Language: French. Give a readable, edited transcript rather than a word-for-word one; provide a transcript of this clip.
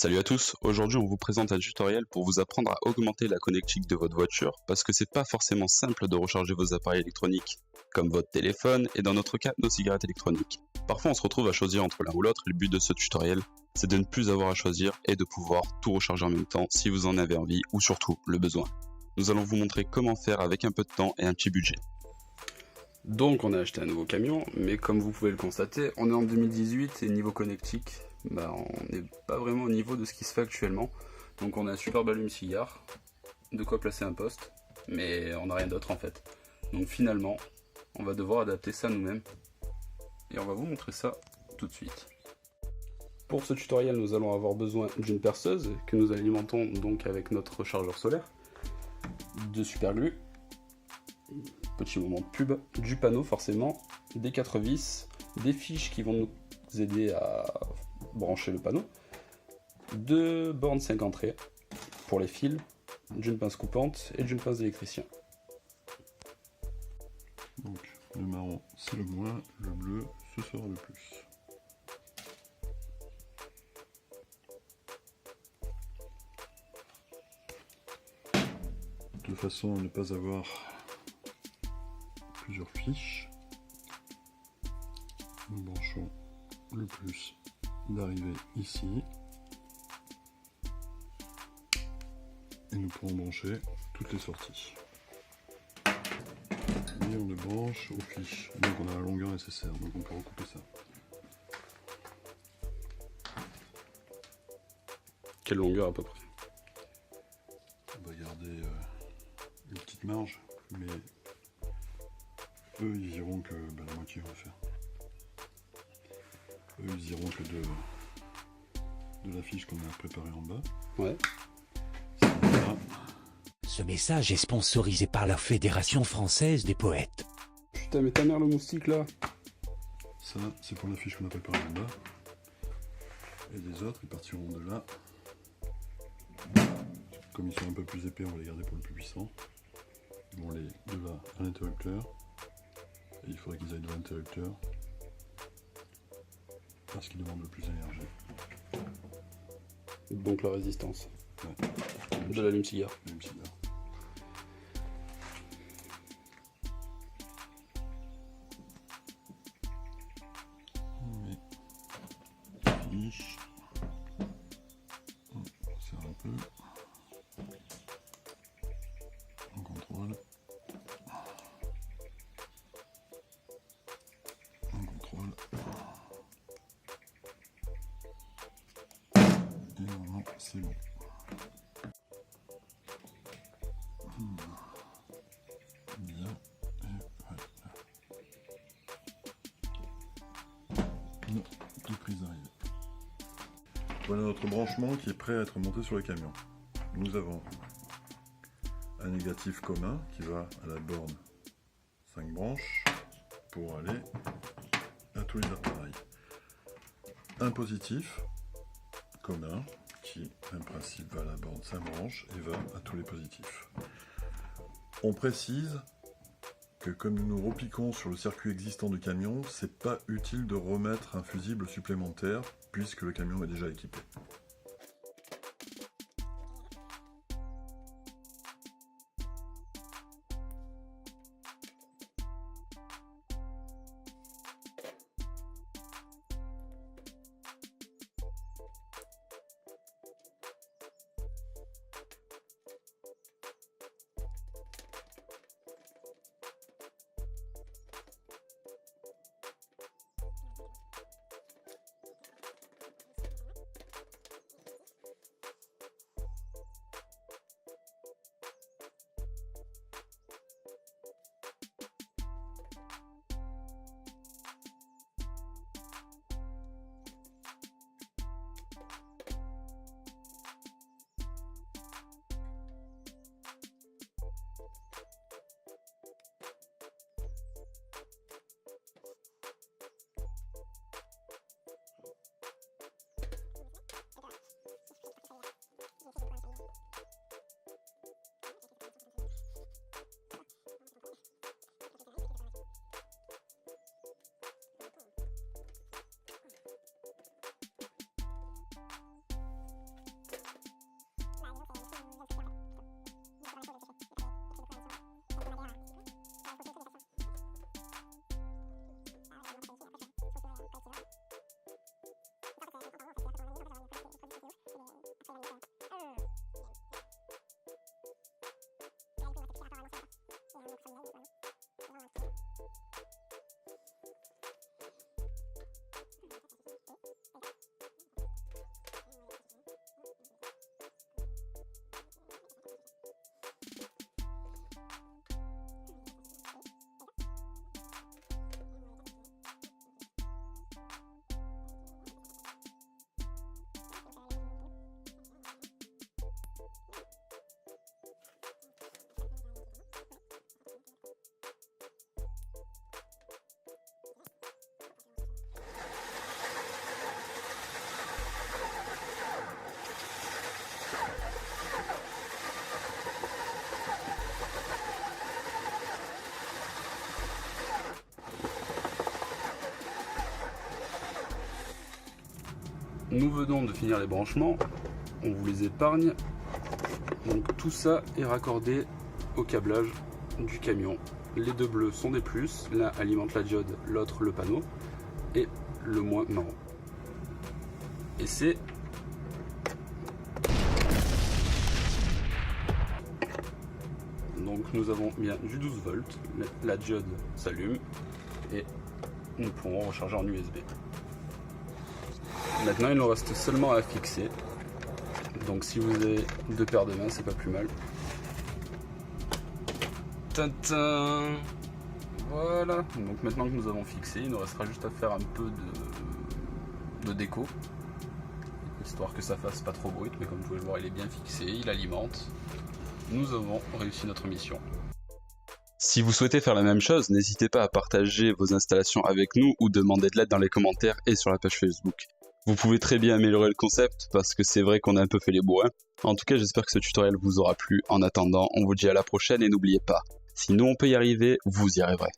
Salut à tous, aujourd'hui on vous présente un tutoriel pour vous apprendre à augmenter la connectique de votre voiture parce que c'est pas forcément simple de recharger vos appareils électroniques, comme votre téléphone et dans notre cas nos cigarettes électroniques. Parfois on se retrouve à choisir entre l'un ou l'autre et le but de ce tutoriel c'est de ne plus avoir à choisir et de pouvoir tout recharger en même temps si vous en avez envie ou surtout le besoin. Nous allons vous montrer comment faire avec un peu de temps et un petit budget. Donc on a acheté un nouveau camion, mais comme vous pouvez le constater, on est en 2018 et niveau connectique, on n'est pas vraiment au niveau de ce qui se fait actuellement. Donc on a un superbe allume-cigare, de quoi placer un poste, mais on n'a rien d'autre en fait. Donc finalement, on va devoir adapter ça nous-mêmes, et on va vous montrer ça tout de suite. Pour ce tutoriel, nous allons avoir besoin d'une perceuse, que nous alimentons donc avec notre chargeur solaire, de super glue, petit moment de pub, du panneau forcément, des 4 vis, des fiches qui vont nous aider à brancher le panneau, 2 bornes 5 entrées pour les fils, d'une pince coupante et d'une pince d'électricien. Donc le marron c'est le moins, le bleu ce sera le plus. De façon à ne pas avoir plusieurs fiches, nous branchons le plus d'arriver ici et nous pourrons brancher toutes les sorties. Et on le branche aux fiches, donc on a la longueur nécessaire, donc on peut recouper ça. Quelle longueur à peu près? On va garder une petite marge, mais eux ils diront que la moitié on va faire. Eux ils diront que de la fiche qu'on a préparée en bas. Ouais. Ce message est sponsorisé par la Fédération française des poètes. Putain mais ta mère le moustique là. Ça c'est pour la fiche qu'on a préparée en bas. Et les autres ils partiront de là. Comme ils sont un peu plus épais, on va les garder pour le plus puissant. Ils vont aller de là à l'interrupteur. Et il faudrait qu'ils aillent de l'interrupteur parce qu'ils demandent le plus d'énergie. Donc la résistance. Ouais. De l'allume-cigare. Fiche. On serre un peu. On contrôle. On contrôle. Et normalement c'est bon. Bien. Et voilà. Non, les prises arrivent. Voilà notre branchement qui est prêt à être monté sur le camion. Nous avons un négatif commun qui va à la borne 5 branches pour aller à tous les appareils. Un positif commun qui, même principe, va à la borne 5 branches et va à tous les positifs. On précise que comme nous nous repiquons sur le circuit existant du camion, c'est pas utile de remettre un fusible supplémentaire puisque le camion est déjà équipé. nous venons de finir les branchements, on vous les épargne. Donc tout ça est raccordé au câblage du camion. Les deux bleus sont des plus, l'un alimente la diode, l'autre le panneau, et le moins marron. Et c'est donc nous avons bien du 12 volts, la diode s'allume et nous pourrons recharger en USB. Maintenant il nous reste seulement à fixer. Donc si vous avez deux paires de mains, c'est pas plus mal. Tintin. Voilà. Donc maintenant que nous avons fixé, il nous restera juste à faire un peu de déco, histoire que ça fasse pas trop brut. Mais comme vous pouvez le voir, il est bien fixé, il alimente. Nous avons réussi notre mission. Si vous souhaitez faire la même chose, n'hésitez pas à partager vos installations avec nous ou demander de l'aide dans les commentaires et sur la page Facebook. Vous pouvez très bien améliorer le concept parce que c'est vrai qu'on a un peu fait les bourrins. En tout cas, j'espère que ce tutoriel vous aura plu. En attendant, on vous dit à la prochaine et n'oubliez pas, si nous on peut y arriver, vous y arriverez.